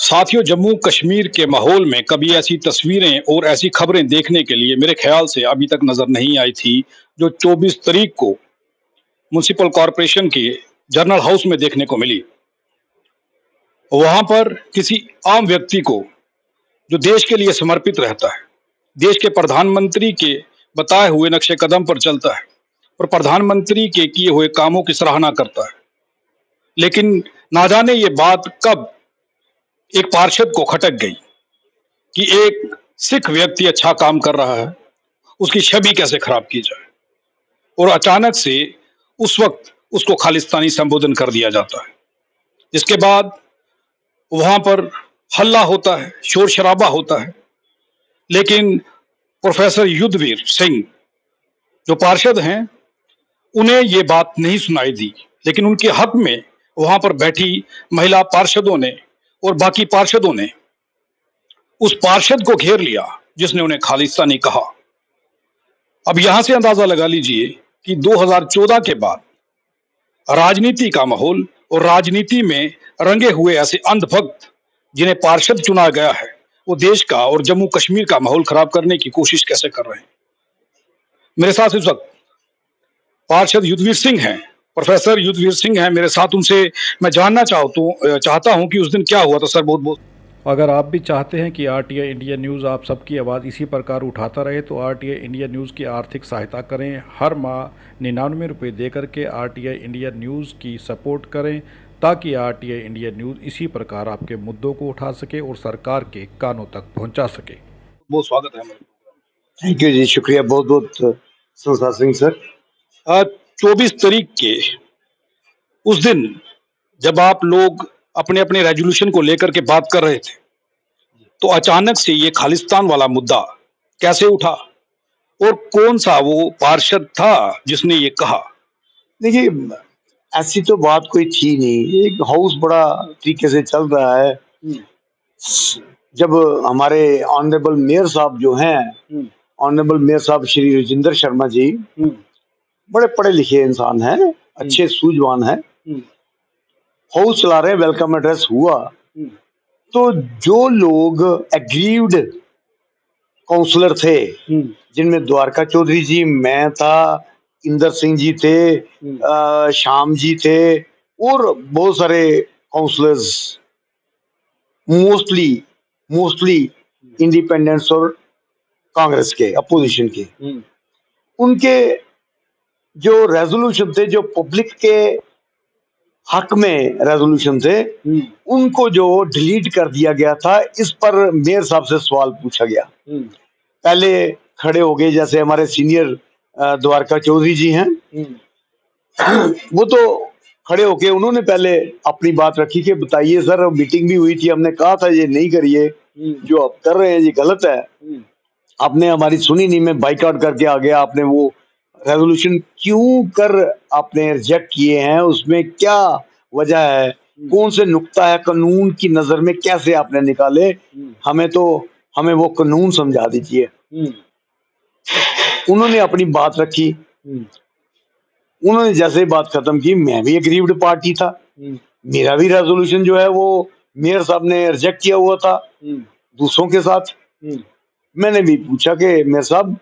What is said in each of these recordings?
साथियों, जम्मू कश्मीर के माहौल में कभी ऐसी तस्वीरें और ऐसी खबरें देखने के लिए मेरे ख्याल से अभी तक नजर नहीं आई थी, जो 24 तारीख को म्युनिसिपल कॉरपोरेशन के जर्नल हाउस में देखने को मिली। वहां पर किसी आम व्यक्ति को, जो देश के लिए समर्पित रहता है, देश के प्रधानमंत्री के बताए हुए नक्शे कदम पर चलता है और प्रधानमंत्री के किए हुए कामों की सराहना करता है, लेकिन ना जाने ये बात कब एक पार्षद को खटक गई कि एक सिख व्यक्ति अच्छा काम कर रहा है, उसकी छवि कैसे खराब की जाए, और अचानक से उस वक्त उसको खालिस्तानी संबोधन कर दिया जाता है। जिसके बाद वहां पर हल्ला होता है, शोर शराबा होता है, लेकिन प्रोफेसर युद्धवीर सिंह जो पार्षद हैं, उन्हें ये बात नहीं सुनाई दी, लेकिन उनके हक में वहां पर बैठी महिला पार्षदों ने और बाकी पार्षदों ने उस पार्षद को घेर लिया जिसने उन्हें खालिस्तानी कहा। अब यहां से अंदाजा लगा लीजिए कि 2014 के बाद राजनीति का माहौल और राजनीति में रंगे हुए ऐसे अंधभक्त जिन्हें पार्षद चुना गया है, वो देश का और जम्मू कश्मीर का माहौल खराब करने की कोशिश कैसे कर रहे हैं। मेरे साथ इस वक्त पार्षद युद्धवीर सिंह हैं, प्रोफेसर युद्धवीर सिंह हैं मेरे साथ। उनसे मैं जानना चाहता हूं कि उस दिन क्या हुआ था। सर, बहुत बहुत अगर आप भी चाहते हैं कि आरटीआई इंडिया न्यूज़ आप सबकी आवाज़ इसी प्रकार उठाता रहे तो आरटीआई इंडिया न्यूज़ की आर्थिक सहायता करें। हर माह 99 रुपये दे करके आरटीआई इंडिया न्यूज़ की सपोर्ट करें, ताकि आरटीआई इंडिया न्यूज़ इसी प्रकार आपके मुद्दों को उठा सके और सरकार के कानों तक पहुंचा सके। बहुत स्वागत है। थैंक यू जी, शुक्रिया बहुत बहुत संसार सिंह सर। 24 तारीख के उस दिन जब आप लोग अपने अपने रेजोल्यूशन को लेकर के बात कर रहे थे, तो अचानक से ये खालिस्तान वाला मुद्दा कैसे उठा और कौन सा वो पार्षद था जिसने ये कहा? देखिए, ऐसी तो बात कोई थी नहीं, एक हाउस बड़ा तरीके से चल रहा है। जब हमारे ऑनरेबल मेयर साहब जो हैं, ऑनरेबल मेयर साहब श्री राजेंद्र शर्मा जी बड़े पढ़े लिखे इंसान हैं, अच्छे सूझवान हैं, हाउस चला रहे हैं, वेलकम एड्रेस हुआ, तो जो लोग एग्रीव्ड काउंसलर थे, जिनमें द्वारका चौधरी जी, मैं था, इंदर सिंह जी थे, श्याम जी थे और बहुत सारे काउंसलर्स, मोस्टली इंडिपेंडेंट्स और कांग्रेस के, अपोजिशन के, उनके जो रेजोल्यूशन थे, जो पब्लिक के हक में रेजोल्यूशन थे, उनको जो डिलीट कर दिया गया था, इस पर मेयर साहब से सवाल पूछा गया। पहले खड़े हो गए, जैसे हमारे सीनियर द्वारका चौधरी जी हैं, वो तो खड़े होके उन्होंने पहले अपनी बात रखी कि बताइए सर, मीटिंग भी हुई थी, हमने कहा था ये नहीं करिए, जो आप कर रहे हैं ये गलत है, आपने हमारी सुनी नहीं, मैं बाइकआउट करके आ गया, आपने वो रेजोल्यूशन क्यों कर आपने रिजेक्ट किए हैं, उसमें क्या वजह है, कौन से नुक्ता है, कानून की नजर में कैसे आपने निकाले, हमें वो कानून समझा दीजिए। उन्होंने अपनी बात रखी, उन्होंने जैसे बात खत्म की, मैं भी एग्रीव्ड पार्टी था, मेरा भी रेजोल्यूशन जो है वो मेयर साहब ने रिजेक्ट किया हुआ था दूसरों के साथ। मैंने भी पूछा कि मेयर साहब,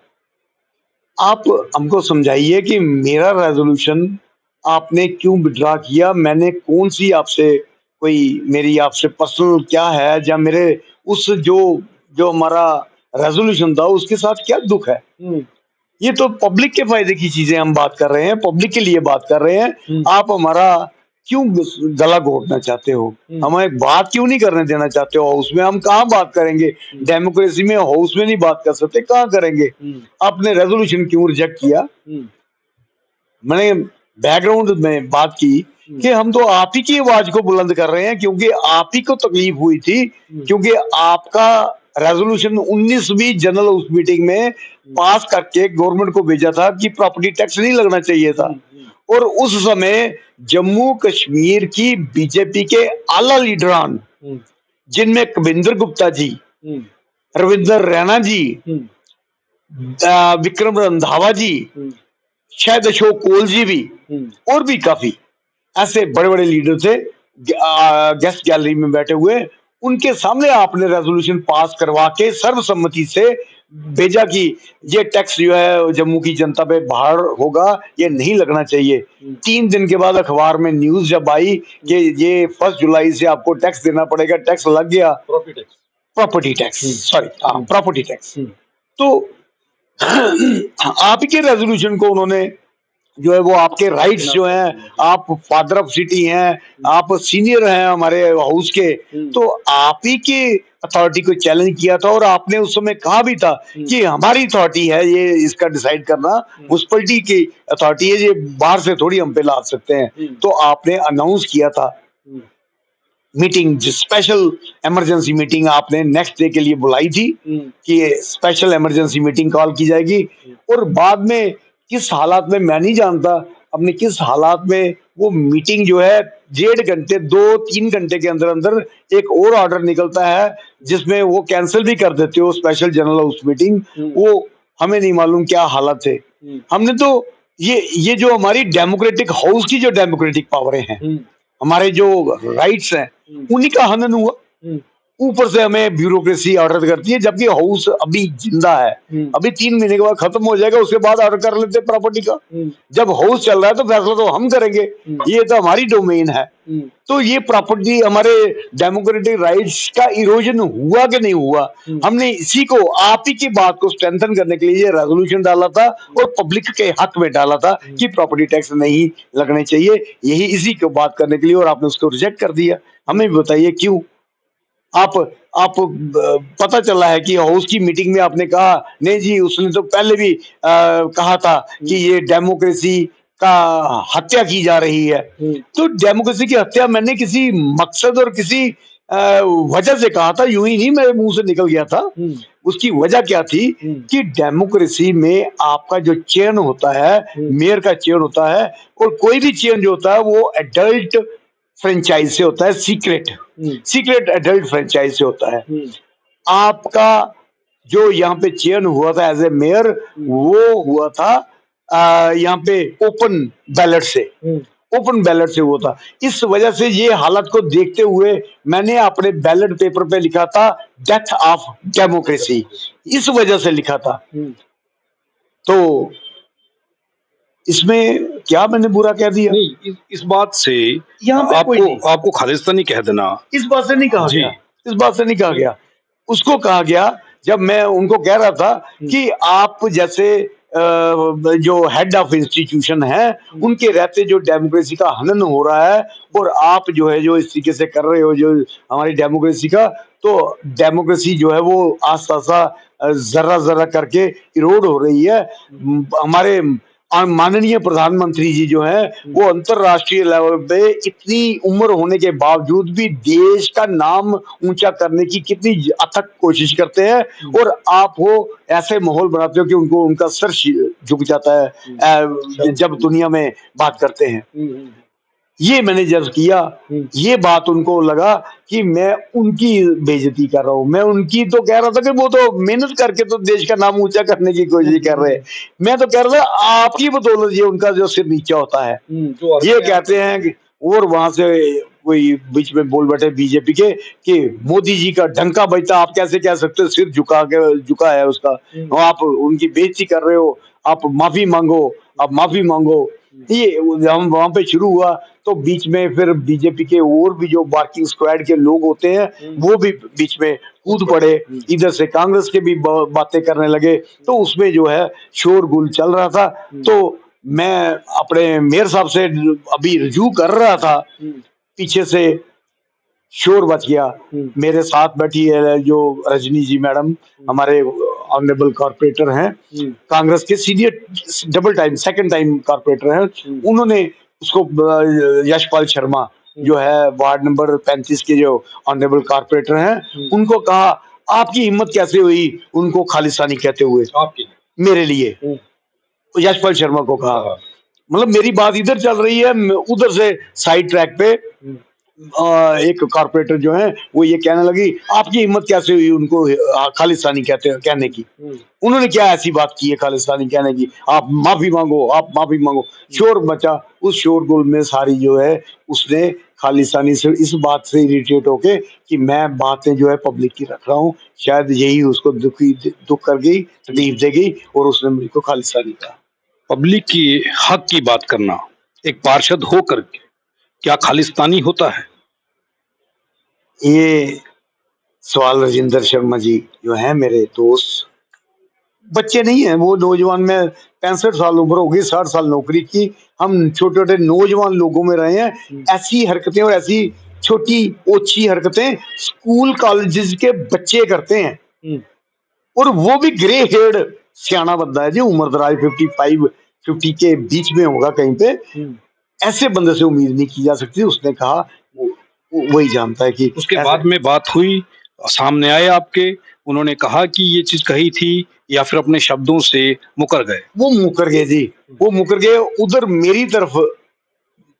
आप हमको समझाइए कि मेरा रेजोल्यूशन आपने क्यों विड्रॉ किया, मैंने कौन सी आपसे मेरी आपसे पर्सनल क्या है, या मेरे उस जो हमारा रेजोल्यूशन था उसके साथ क्या दुख है। ये तो पब्लिक के फायदे की चीजें हम बात कर रहे हैं, पब्लिक के लिए बात कर रहे हैं, आप हमारा क्यों गला घोटना चाहते हो, हमें बात क्यों नहीं करने देना चाहते हो हाउस में। हम कहाँ बात करेंगे, डेमोक्रेसी में हाउस में नहीं बात कर सकते, कहाँ करेंगे। आपने रेजोल्यूशन क्यों रिजेक्ट किया। मैंने बैकग्राउंड में बात की कि हम तो आप ही की आवाज को बुलंद कर रहे हैं, क्योंकि आप ही को तकलीफ हुई थी, क्योंकि आपका रेजोल्यूशन 19वीं जनरल उस मीटिंग में पास करके गवर्नमेंट को भेजा था कि प्रॉपर्टी टैक्स नहीं लगना चाहिए था, और उस समय जम्मू कश्मीर की बीजेपी के आला लीडरान, जिनमें कविंदर गुप्ता जी, रविंदर रैना जी, विक्रम रंधावा जी, शायद अशोक कोल जी भी, और भी काफी ऐसे बड़े बड़े लीडर थे गेस्ट गैलरी में बैठे हुए, उनके सामने आपने रेजोल्यूशन पास करवा के सर्वसम्मति से भेजा कि ये टैक्स जो है जम्मू की जनता पे बाहर होगा, ये नहीं लगना चाहिए। 3 दिन के बाद अखबार में न्यूज जब आई कि ये 1 जुलाई से आपको टैक्स देना पड़ेगा, टैक्स लग गया, property tax, sorry, property tax. तो आप के रेजोल्यूशन को उन्होंने जो है वो आपके राइट्स जो हैं, आप फादर ऑफ सिटी हैं, आप सीनियर हैं हमारे हाउस के, तो आप ही की अथॉरिटी को चैलेंज किया था और आपने उस समय कहा भी था कि हमारी अथॉरिटी है ये इसका डिसाइड करना, म्युनिसिपैलिटी की अथॉरिटी है, ये बाहर से थोड़ी हम पे ला सकते हैं। तो आपने अनाउंस किया था मीटिंग, स्पेशल इमरजेंसी मीटिंग आपने नेक्स्ट डे के लिए बुलाई थी कि स्पेशल इमरजेंसी मीटिंग कॉल की जाएगी। और बाद में किस हालात में मैं नहीं जानता, अपने किस हालात में वो मीटिंग जो है 1.5 घंटे 2-3 घंटे के अंदर अंदर एक और ऑर्डर निकलता है जिसमें वो कैंसिल भी कर देते हो स्पेशल जनरल हाउस मीटिंग। वो हमें नहीं मालूम क्या हालत थे। हमने तो ये जो हमारी डेमोक्रेटिक हाउस की जो डेमोक्रेटिक पावरें हैं, हमारे जो राइट्स हैं, उन्हीं का हनन हुआ। ऊपर से हमें ब्यूरोक्रेसी ऑर्डर करती है, जबकि हाउस अभी जिंदा है। अभी 3 महीने के बाद खत्म हो जाएगा, उसके बाद ऑर्डर कर लेते प्रॉपर्टी का। जब हाउस चल रहा है तो फैसला तो हम करेंगे, ये तो हमारी डोमेन है। तो ये प्रॉपर्टी हमारे डेमोक्रेटिक राइट्स का इरोजन हुआ कि नहीं हुआ, हमने इसी को आप ही की बात को स्ट्रेंथन करने के लिए ये रेजोल्यूशन डाला था और पब्लिक के हक में डाला था कि प्रॉपर्टी टैक्स नहीं लगने चाहिए, यही इसी को बात करने के लिए, और आपने उसको रिजेक्ट कर दिया। हमें भी बताइए क्यों। आप पता चला है कि हाउस की मीटिंग में आपने कहा नहीं जी, उसने तो पहले भी कहा था कि ये डेमोक्रेसी का हत्या की जा रही है। तो डेमोक्रेसी की हत्या मैंने किसी मकसद और किसी वजह से कहा था, यूं ही नहीं मेरे मुंह से निकल गया था। उसकी वजह क्या थी कि डेमोक्रेसी में आपका जो चयन होता है, मेयर का चयन होता है, और कोई भी चयन जो होता है वो एडल्ट फ्रेंचाइज से होता है, सीक्रेट एडल्ट फ्रेंचाइज से होता है। आपका जो यहाँ पे चयन हुआ था एज ए मेयर, वो हुआ था यहाँ पे ओपन बैलेट से हुआ था। इस वजह से ये हालत को देखते हुए मैंने अपने बैलेट पेपर पे लिखा था डेथ ऑफ डेमोक्रेसी, इस वजह से लिखा था। तो इसमें क्या मैंने बुरा कह दिया? नहीं, इस बात से यहाँ पे आपको खालिस्तानी कह देना, इस बात से नहीं कहा गया, इस बात से नहीं कहा गया। उसको कहा गया जब मैं उनको कह रहा था कि आप जैसे जो हेड ऑफ इंस्टीट्यूशन है, उनके रहते जो डेमोक्रेसी का हनन हो रहा है, और आप जो है जो इस तरीके से कर रहे हो जो हमारी डेमोक्रेसी का, तो डेमोक्रेसी जो है वो आस्ता जर्रा जर्रा करके इरोड हो रही है। हमारे माननीय प्रधानमंत्री जी जो है वो अंतरराष्ट्रीय लेवल पे इतनी उम्र होने के बावजूद भी देश का नाम ऊंचा करने की कितनी अथक कोशिश करते हैं, और आप वो ऐसे माहौल बनाते हो कि उनको उनका सर झुक जाता है जब दुनिया में बात करते हैं। ये मैंने जब किया, ये बात उनको लगा कि मैं उनकी बेइज्जती कर रहा हूं। मैं उनकी तो कह रहा था कि वो तो मेहनत करके तो देश का नाम ऊंचा करने की कोशिश कर रहे हैं। मैं तो कह रहा था आपकी बदौलत ये उनका जो सिर नीचा होता है। ये कहते हैं कि, और वहां से कोई बीच में बोल बैठे बीजेपी के कि मोदी जी का डंका बजता, आप कैसे कह सकते हो, सिर झुका है उसका, आप उनकी बेइज्जती कर रहे हो, आप माफी मांगो। ये हम वहां पे शुरू हुआ तो बीच में फिर बीजेपी के और भी जो वर्किंग स्क्वाड के लोग होते हैं वो भी बीच में कूद पड़े, इधर से कांग्रेस के भी बातें करने लगे, तो उसमें जो है शोरगुल चल रहा था। तो मैं अपने मेयर साहब से अभी रिव्यू कर रहा था, पीछे से शोर बच गया। मेरे साथ बैठी है जो रजनी जी मैडम, हमारे ऑनरेबल कॉर्पोरेटर हैं, कांग्रेस के सीनियर सेकंड टाइम कॉर्पोरेटर हैं। उन्होंने उसको यशपाल शर्मा जो है वार्ड नंबर 35 के जो ऑनरेबल कॉर्पोरेटर हैं, उनको कहा आपकी हिम्मत कैसे हुई उनको खालिस्तानी कहते हुए मेरे लिए। यशपाल शर्मा को कहा, मतलब मेरी बात इधर चल रही है, उधर से साइड ट्रैक पे एक कॉर्पोरेटर जो है वो ये कहने लगी आपकी हिम्मत कैसे हुई उनको खालिस्तानी कहने की। उन्होंने क्या ऐसी बात की है खालिस्तानी कहने की, आप माफी मांगो। शोर बचा, उस शोरगुल में सारी जो है उसने खालिस्तानी से इस बात से इरिटेट होके कि मैं बातें जो है पब्लिक की रख रहा हूँ, शायद यही उसको दुख कर गई, तकलीफ दे गई और उसने मुझको खालिस्तानी कहा। पब्लिक की हक की बात करना एक पार्षद होकर के क्या खालिस्तानी होता है? ये सवाल राजेंद्र शर्मा जी जो है मेरे दोस्त, बच्चे नहीं है वो, नौजवान में 65 साल उम्र हो गई, 60 साल नौकरी की, हम छोटे छोटे नौजवान लोगों में रहे हैं। ऐसी हरकतें और ऐसी छोटी ओछी हरकतें स्कूल कॉलेजेस के बच्चे करते हैं, और वो भी ग्रे हेयर्ड सियाना बंदा है जी, उम्र दराज 55 50 के बीच में होगा कहीं पे। ऐसे बंदे से उम्मीद नहीं की जा सकती। उसने कहा वही जानता है कि उसके बाद में बात हुई, सामने आए आपके, उन्होंने कहा कि ये चीज कही थी, या फिर अपने शब्दों से मुकर गए? वो मुकर गए जी, वो मुकर गए। उधर मेरी तरफ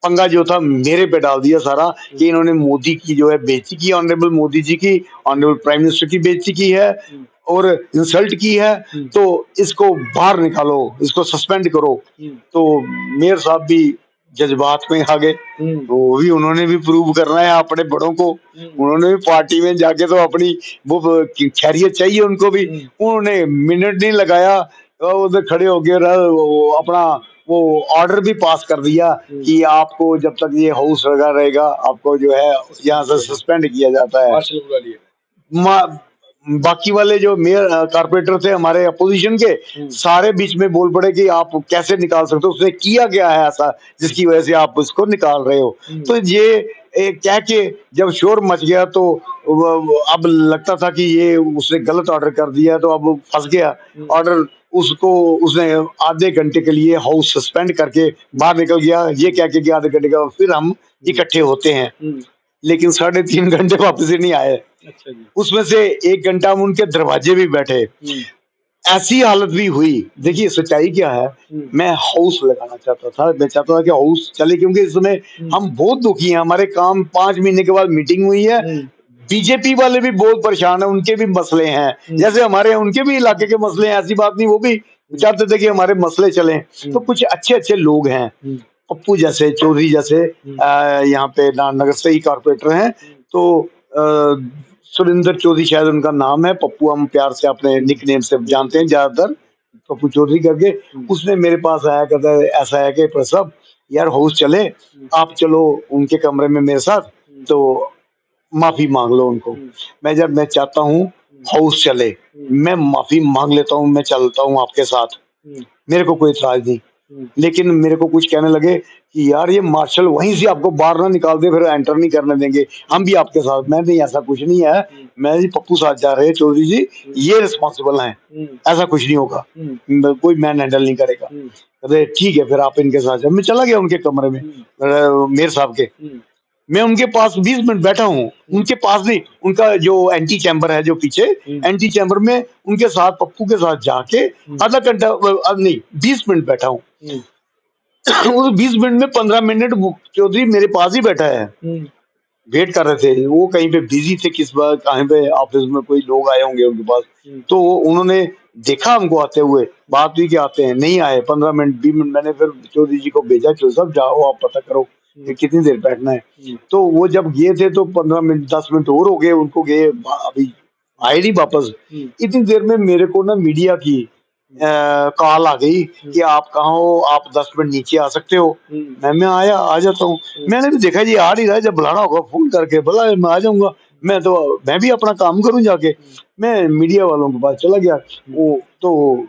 पंगा जो था मेरे पे डाल दिया सारा कि इन्होंने मोदी की जो है बेइज्जती की, ऑनरेबल मोदी जी की, ऑनरेबल प्राइम मिनिस्टर की बेइज्जती की है और इंसल्ट की है, तो इसको बाहर निकालो, इसको सस्पेंड करो। तो मेयर साहब भी जज्बात में आ गए, वो भी उन्होंने भी प्रूव करना है अपने बड़ों को, उन्होंने भी पार्टी में जाके तो अपनी वो खैरियत चाहिए उनको भी। उन्होंने मिनट नहीं लगाया, उधर खड़े हो गए अपना वो ऑर्डर भी पास कर दिया कि आपको जब तक ये हाउस लगा रहेगा आपको जो है यहाँ से सस्पेंड किया जाता है। बाकी वाले जो मेयर कारपोरेटर थे हमारे अपोजिशन के, सारे बीच में बोल पड़े कि आप कैसे निकाल सकते हो, उसने किया क्या है ऐसा जिसकी वजह से आप उसको निकाल रहे हो। तो ये कह के जब शोर मच गया तो अब लगता था कि ये उसने गलत ऑर्डर कर दिया, तो अब फंस गया ऑर्डर। उसको उसने आधे घंटे के लिए हाउस सस्पेंड करके बाहर निकल गया, ये कह के कि आधे घंटे का फिर हम इकट्ठे होते हैं, लेकिन 3.5 घंटे वापस ही नहीं आए। अच्छा जी। उसमें से 1 घंटा हम उनके दरवाजे भी बैठे। ऐसी हालत भी हुई। देखिए सच्चाई क्या है, मैं हाउस लगाना चाहता था, मैं चाहता था कि हाउस चले, क्योंकि इस समय हम बहुत दुखी हैं। हमारे काम 5 महीने के बाद मीटिंग हुई है, बीजेपी वाले भी बहुत परेशान है, उनके भी मसले हैं जैसे हमारे, उनके भी इलाके के मसले हैं, ऐसी बात नहीं, वो भी चाहते थे कि हमारे मसले चले। तो कुछ अच्छे अच्छे लोग हैं, पप्पू जैसे, चौधरी जैसे यहाँ पे नगर से ही कारपोरेटर हैं, तो सुरेंद्र चौधरी शायद उनका नाम है, पप्पू हम प्यार से अपने निक नेम से जानते हैं ज्यादातर, पप्पू चौधरी करके। उसने मेरे पास आया, कहता है ऐसा है कि प्रसाद यार हाउस चले, आप चलो उनके कमरे में मेरे साथ, तो माफी मांग लो उनको। मैं चाहता हूँ हाउस चले, मैं माफी मांग लेता हूँ, मैं चलता हूँ आपके साथ, मेरे को कोई इतराज नहीं। लेकिन मेरे को कुछ कहने लगे कि यार ये मार्शल वहीं से आपको बाहर ना निकाल दे, फिर एंटर नहीं करने देंगे, हम भी आपके साथ। मैं नहीं, ऐसा कुछ नहीं है, मैं जी पप्पू साथ जा रहे हैं, चौधरी जी ये रिस्पॉन्सिबल हैं, ऐसा कुछ नहीं होगा, कोई मैन हैंडल नहीं करेगा। अरे ठीक है, फिर आप इनके साथ। मैं चला गया उनके कमरे में, मेयर साहब के। मैं उनके पास 20 मिनट बैठा हूँ, उनके पास नहीं, उनका जो एंटी चैम्बर है जो पीछे, एंटी चैम्बर में उनके साथ, पप्पू के साथ जाके आधा घंटा नहीं 20 मिनट बैठा हूँ। उस 20 मिनट में 15 मिनट चौधरी मेरे पास ही बैठा है, वेट कर रहे थे। वो कहीं पे बिजी थे, किस बार कहीं पे ऑफिस में कोई लोग आए होंगे उनके पास, तो उन्होंने देखा हमको आते हुए, बात हुई कि आते हैं, नहीं आए। 15 मिनट 20 मिनट मैंने फिर चौधरी जी को भेजा, चलो सब जाओ आप पता करो कि कितनी देर बैठना है। तो वो जब गए थे तो 15 मिनट 10 मिनट और हो गए उनको गए, अभी आए नहीं वापस। इतनी देर में मेरे को ना मीडिया की कॉल आ गई कि आप कहाँ हो, आप 10 मिनट नीचे आ सकते हो। मैं आया, आ जाता हूँ। मैंने भी देखा जी आ नहीं रहा, जब बुलाना होगा फोन करके बोला मैं आ जाऊंगा, मैं भी अपना काम करूं जाके। मैं मीडिया वालों के पास चला गया, वो तो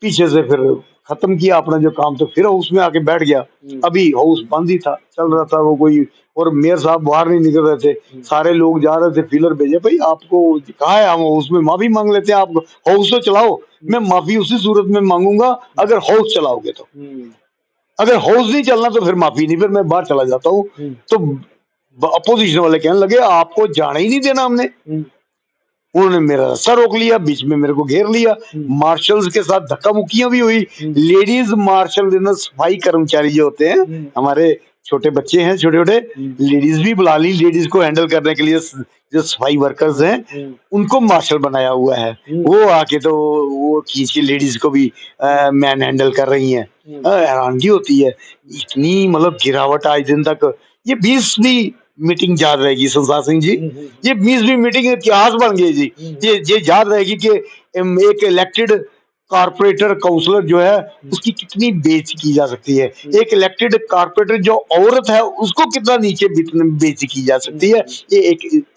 पीछे से फिर खत्म किया अपना जो काम, तो फिर हाउस में आके बैठ गया। अभी हाउस बंद ही था, चल रहा था वो कोई, और मेयर साहब बाहर नहीं निकल रहे थे, सारे लोग जा रहे थे, फीलर भेजे, भाई आपको कहा है हम हाउस में माफी मांग लेते हैं, आप हाउस तो चलाओ। मैं माफी उसी सूरत में मांगूंगा अगर हाउस चलाओगे तो, अगर हाउस नहीं चलना तो फिर माफी नहीं, फिर मैं बाहर चला जाता हूँ। तो अपोजिशन वाले कहने लगे आपको जाने ही नहीं देना हमने। उन्होंने मेरा रास्ता रोक लिया, बीच में मेरे को घेर लिया, मार्शल्स के साथ धक्का मुक्कियां भी हुई। लेडीज मार्शल, सफाई कर्मचारी जो होते हैं, हमारे छोटे बच्चे हैं छोटे छोटे, लेडीज भी बुला ली, लेडीज को हैंडल करने के लिए जो सफाई वर्कर्स हैं उनको मार्शल बनाया हुआ है। वो आके तो वो खींच के लेडीज को भी मैन हैंडल कर रही हैं। हैरानगी होती है, इतनी मतलब गिरावट आज दिन तक ये 20वीं मीटिंग याद रहेगी संसार सिंह जी, ये 20वीं मीटिंग इतिहास बन गई जी। ये याद रहेगी कि एक इलेक्टेड कारपोरेटर काउंसलर जो है उसकी कितनी बेइज्जती की जा सकती है, एक इलेक्टेड कारपोरेटर जो औरत है उसको कितना नीचे बेइज्जती की जा सकती है। ये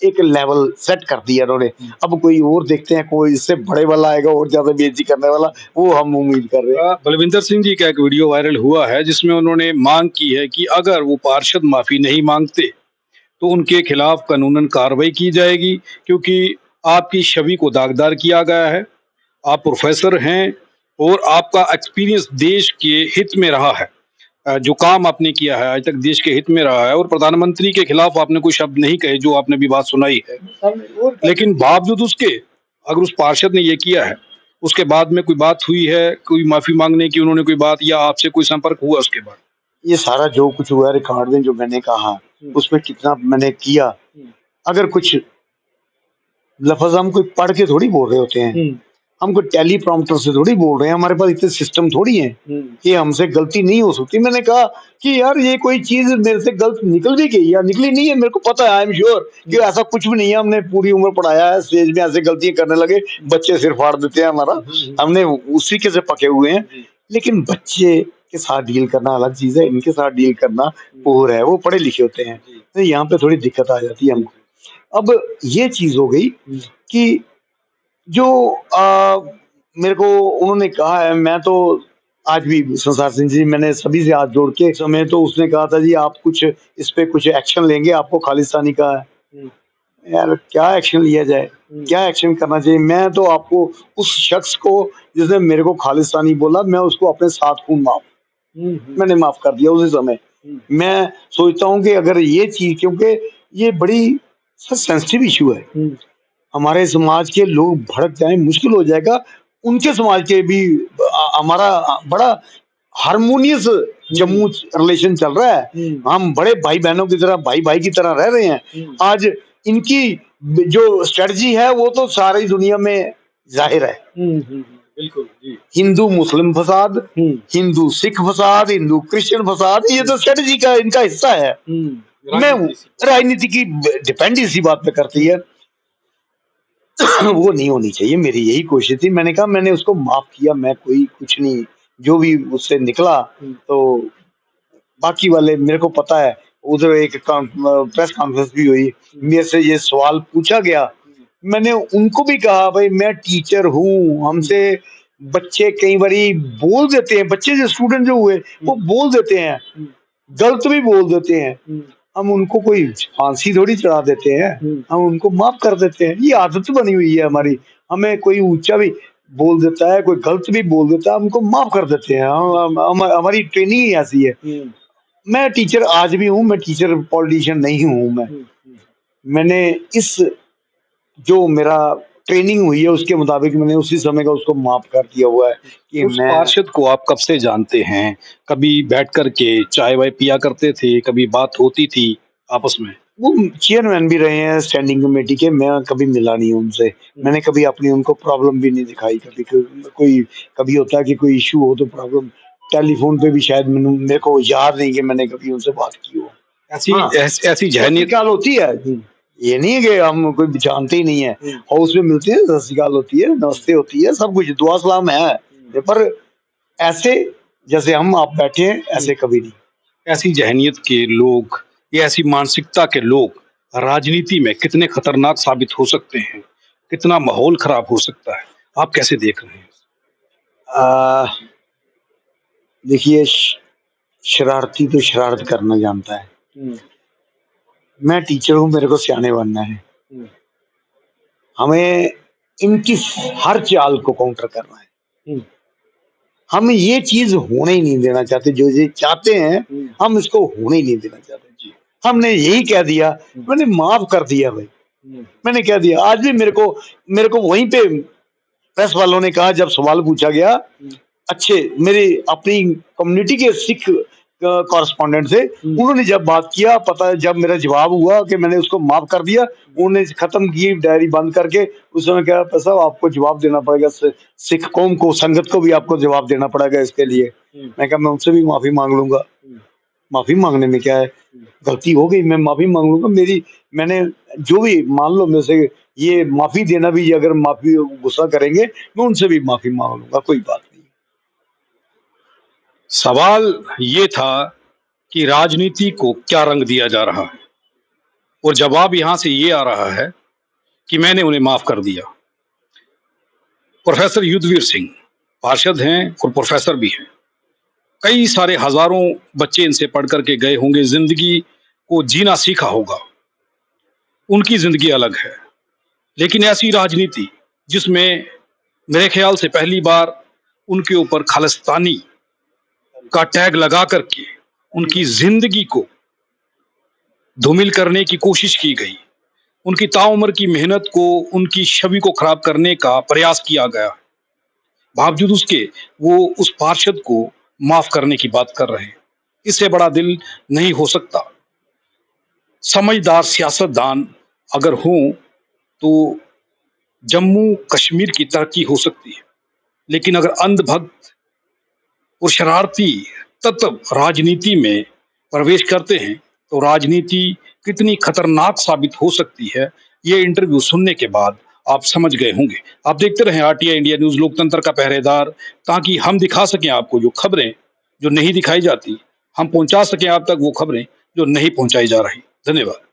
एक लेवल सेट कर दिया उन्होंने। अब कोई और देखते हैं, कोई इससे बड़े वाला आएगा और ज्यादा बेइज्जती करने वाला, वो हम उम्मीद कर रहे हैं। बलविंदर सिंह जी का एक वीडियो वायरल हुआ है जिसमें उन्होंने मांग की है कि अगर वो पार्षद माफी नहीं मांगते तो उनके खिलाफ कानूनन कार्रवाई की जाएगी, क्योंकि आपकी छवि को दागदार किया गया है। आप प्रोफेसर हैं और आपका एक्सपीरियंस देश के हित में रहा है। जो काम आपने किया है आज तक देश के हित में रहा है, और प्रधानमंत्री के खिलाफ आपने कोई शब्द नहीं कहे जो आपने भी बात सुनाई है। लेकिन बावजूद उसके, अगर उस पार्षद ने ये किया है, उसके बाद में कोई बात हुई है, कोई माफी मांगने की उन्होंने कोई बात, या आपसे कोई संपर्क हुआ उसके बाद? ये सारा जो कुछ हुआ रिकॉर्ड में जो मैंने कहा उसमें कितना मैंने किया, अगर कुछ लफ्ज हम कोई पढ़ के थोड़ी बोल रहे होते हैं, हम कोई टेलीप्रॉम्प्टर से थोड़ी बोल रहे हैं, हमारे पास इतने सिस्टम थोड़ी हैं कि हमसे गलती नहीं हो सकती। मैंने कहा कि यार ये कोई चीज मेरे से गलत निकल भी गई या निकली नहीं है, मेरे को पता है, आई एम श्योर कि ऐसा कुछ भी नहीं है। हमने पूरी उम्र पढ़ाया है, स्टेज में ऐसे गलतियां करने लगे, बच्चे सिर फाड़ देते हैं हमारा, हमने उसी के से पके हुए हैं। लेकिन बच्चे के साथ डील करना अलग चीज है, इनके साथ डील करना और है, वो पढ़े लिखे होते हैं, तो यहाँ पे थोड़ी दिक्कत आ जाती है हमको। अब ये चीज हो गई कि जो मेरे को उन्होंने कहा है, मैं तो आज भी संसार सिंह जी, मैंने सभी से हाथ जोड़ के समय, तो उसने कहा था जी आप कुछ इस पे कुछ एक्शन लेंगे, आपको खालिस्तानी का है। यार क्या एक्शन लिया जाए, क्या एक्शन करना चाहिए? मैं तो आपको उस शख्स को जिसने मेरे को खालिस्तानी बोला, मैं उसको अपने 7 खून मैंने माफ कर दिया उसी समय। मैं सोचता हूँ कि अगर ये चीज, क्योंकि ये बड़ी सेंसिटिव इशू है, हमारे समाज के लोग भड़क जाएं मुश्किल हो जाएगा, उनके समाज के भी हमारा बड़ा हारमोनियस जम्मू रिलेशन चल रहा है, हम बड़े भाई बहनों की तरह, भाई भाई की तरह रह रहे हैं। आज इनकी जो स्ट्रेटजी है वो तो सारी दुनिया में जाहिर है। बिल्कुल जी। हिंदू मुस्लिम फसाद, हिंदू सिख फसाद, हिंदू क्रिश्चियन फसाद, ये तो स्ट्रेटजी का इनका हिस्सा है। मैं राजनीति की डिपेंड इसी बात पे करती है। वो नहीं होनी चाहिए, मेरी यही कोशिश थी। मैंने कहा, मैंने उसको माफ किया, मैं कोई कुछ नहीं, जो भी उससे निकला तो बाकी वाले, मेरे को पता है, उधर एक प्रेस कॉन्फ्रेंस भी हुई, मेरे से ये सवाल पूछा गया, मैंने उनको भी कहा भाई मैं टीचर हूँ, हमसे बच्चे कई बारी बोल देते हैं, बच्चे जो स्टूडेंट जो हुए वो बोल देते हैं, गलत भी बोल देते हैं, हम उनको कोई फांसी थोड़ी चढ़ा देते हैं, हम उनको माफ कर देते हैं। ये आदत बनी हुई है हमारी, हमें कोई ऊंचा भी बोल देता है, कोई गलत भी बोल देता है, हमको माफ कर देते हैं। हमारी ट्रेनिंग ही ऐसी है। मैं टीचर आज भी हूँ, मैं टीचर पॉलिटिशियन नहीं हूँ। मैंने इस जो मेरा ट्रेनिंग हुई है उसके मुताबिक मैंने उसी समय का उसको माफ कर दिया हुआ है कि उस मैं पार्षद को आप कब से जानते हैं? कभी बैठ कर के चाय वाय पिया करते थे, कभी बात होती थी आपस में? वो चेयरमैन भी रहे हैं स्टैंडिंग कमेटी के, मैं कभी मिला नहीं उनसे, मैंने कभी अपनी उनको प्रॉब्लम भी नहीं दिखाई। कभी कोई कभी होता है कि कोई इशू हो तो प्रॉब्लम, टेलीफोन पे भी शायद मेरे को याद नहीं कि मैंने कभी उनसे बात की हो। ऐसी हाँ, ऐसी जहनीत सत होती है, ये नहीं है कि हम कोई जानते ही नहीं है, हाउस में मिलते हैं, सत श्रीकाल होती है, नमस्ते होती है, सब कुछ दुआ सलाम है, पर ऐसे जैसे हम आप बैठे हैं ऐसे कभी नहीं। ऐसी जहनीत के लोग या ऐसी मानसिकता के लोग राजनीति में कितने खतरनाक साबित हो सकते हैं, कितना माहौल खराब हो सकता है, आप कैसे देख रहे हैं? देखिए, शरारती तो शरारत करना जानता है। मैं टीचर हूँ, मेरे को सियाने बनना है, हमें इनकी हर चाल को काउंटर करना है। हम ये चीज होने ही नहीं देना चाहते, जो ये चाहते हैं हम इसको होने ही नहीं देना चाहते। हमने यही कह दिया, मैंने माफ कर दिया भाई, मैंने कह दिया। आज भी मेरे को वहीं पे प्रेस वालों ने कहा, जब सवाल पूछा गया, अच्छे मेरे अपनी कम्युनिटी के सिख कॉरेस्पॉन्डेंट से, उन्होंने जब बात किया, पता है जब मेरा जवाब हुआ कि मैंने उसको माफ कर दिया, उन्होंने खत्म की डायरी बंद करके, उस समय कहा साहब आपको जवाब देना पड़ेगा, सिख कौम को, संगत को भी आपको जवाब देना पड़ेगा इसके लिए। मैं कहा मैं उनसे भी माफी मांग लूंगा। माफी मांगने में क्या है, गलती हो गई, मैं माफी मांग लूंगा। मैंने जो भी, मान लो मेरे से ये माफी देना भी, अगर माफी गुस्सा करेंगे मैं उनसे भी माफी मांग लूंगा, कोई बात नहीं। सवाल ये था कि राजनीति को क्या रंग दिया जा रहा है, और जवाब यहां से ये आ रहा है कि मैंने उन्हें माफ कर दिया। प्रोफेसर युद्धवीर सिंह पार्षद हैं और प्रोफेसर भी हैं। कई सारे हजारों बच्चे इनसे पढ़ करके गए होंगे, जिंदगी को जीना सीखा होगा, उनकी जिंदगी अलग है। लेकिन ऐसी राजनीति जिसमें मेरे ख्याल से पहली बार उनके ऊपर खालिस्तानी का टैग लगा करके उनकी जिंदगी को धूमिल करने की कोशिश की गई, उनकी ताउम्र की मेहनत को, उनकी छवि को खराब करने का प्रयास किया गया, बावजूद उसके वो उस पार्षद को माफ करने की बात कर रहे हैं। इससे बड़ा दिल नहीं हो सकता। समझदार सियासतदान अगर हों तो जम्मू कश्मीर की तरक्की हो सकती है, लेकिन अगर अंधभक्त और शरारती तत्व राजनीति में प्रवेश करते हैं तो राजनीति कितनी खतरनाक साबित हो सकती है, ये इंटरव्यू सुनने के बाद आप समझ गए होंगे। आप देखते रहें आरटीआई इंडिया न्यूज, लोकतंत्र का पहरेदार, ताकि हम दिखा सकें आपको जो खबरें जो नहीं दिखाई जाती, हम पहुंचा सकें आप तक वो खबरें जो नहीं पहुंचाई जा रही। धन्यवाद।